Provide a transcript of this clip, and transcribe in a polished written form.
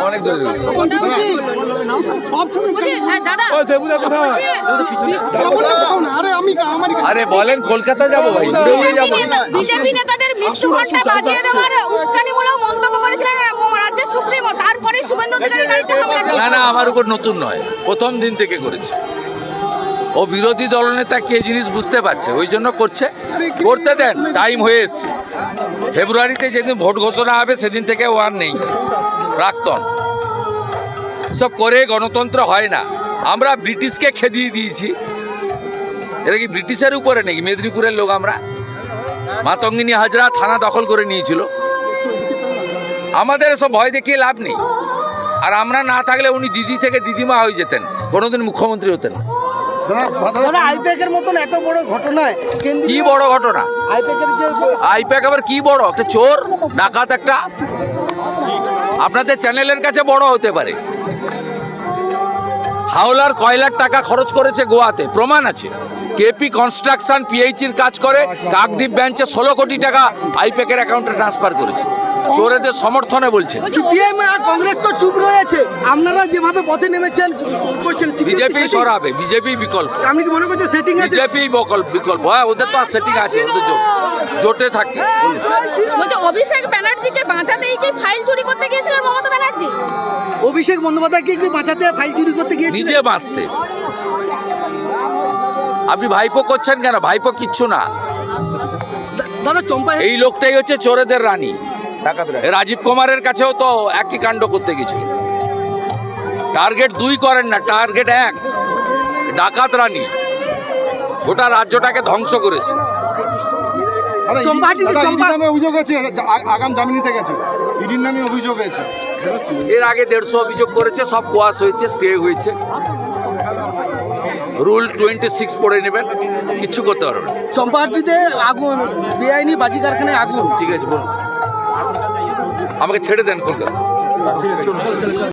অনেক দূরে রয়েছে। আরে বলেন কলকাতা যাবো ভাই, উড়ে উড়ে যাবো। বিজেপি নেতাদের মৃত্যু ঘণ্টা বাজিয়ে দেওয়ার উস্কানিমূলক মন্তব্য করেছিলেন রাজ্যের সুপ্রিমো, তারপরে শুভেন্দু অধিকারী গাড়িতে হামলা। না না, আমার উপর নতুন নয়, প্রথম দিন থেকে করেছে। ও বিরোধী দলনেতা কে জিনিস বুঝতে পারছে, ওই জন্য করছে। করতে দেন, টাইম হয়ে এসছে। ফেব্রুয়ারিতে যেদিন ভোট ঘোষণা হবে সেদিন থেকে ও আর নেই, প্রাক্তন। সব করে গণতন্ত্র হয় না। আমরা ব্রিটিশকে খেদিয়ে দিয়েছি। এরা কি ব্রিটিশের উপরে নাকি? মেদিনীপুরের লোক আমরা। মাতঙ্গিনী হাজরা থানা দখল করে নিয়েছিল। আমাদের সব ভয় দেখিয়ে লাভ নেই। আর আমরা না থাকলে উনি দিদি থেকে দিদিমা হয়ে যেতেন, কোনোদিন মুখ্যমন্ত্রী হতেন না। আইপ্যাকের মতন এত বড় ঘটনায় কি বড় ঘটনা? আইপ্যাক আবার কি বড়? একটা চোর ডাকাত একটা। আপনাদের চ্যানেলের কাছে বড় হতে পারে। হাওলার কয়লার টাকা খরচ করেছে গোয়াতে, প্রমাণ আছে। কেপি কনস্ট্রাকশন পিএইচির কাজ করে কাকদ্বীপ ব্রাঞ্চে 16 কোটি টাকা আইপ্যাকের অ্যাকাউন্টে ট্রান্সফার করেছে। চোরেদের সমর্থনে বলছেন। সিপিএম আর কংগ্রেস তো চুপ রয়েছে, আপনারা যেভাবে পথে নেমেছেন করছেন। বিজেপি সরাবে, বিজেপি বিকল্প। আপনি কি মনে করছেন সেটিং আছে? বিজেপি বিকল্প, হ্যাঁ, ওদের তো আর সেটিং আছে, ওদের জোটে থাকে। বলছে অভিষেক ব্যানার্জিকে বাঁচাতেই কি ফাইল চুরি করতে গিয়েছিলেন মমতা ব্যানার্জি? অভিষেক বন্দ্যোপাধ্যায়কে কি বাঁচাতে ফাইল চুরি করতে গিয়েছিলেন? নিজে বাঁচতে। আপনি ভাইপো করছেন কেন? ভাইপো কিচ্ছু না। দাদা চম্পা এই লোকটাই হচ্ছে চোরেদের রানী। রাজীব কুমারের কাছেও তো একই কাণ্ড করতে গেছিল। টার্গেট 2 করেন না, টার্গেট 1। ডাকাত রানী গোটা রাজ্যটাকে ধ্বংস করেছে। অভিযোগ আছে, আগাম জামিন নিতে গেছে, ইডির নামে অভিযোগ হয়েছে। এর আগে 150 অভিযোগ করেছে, সব কোয়াশ হয়েছে, স্টে হয়েছে। রুল 26 পড়ে নেবেন, কিচ্ছু করতে পারবেন না। চম্পাহাটিতে আগুন, বেআইনি বাজি কারখানায় আগুন। ঠিক আছে, বলুন। আমাকে ছেড়ে দেন কলকাতা।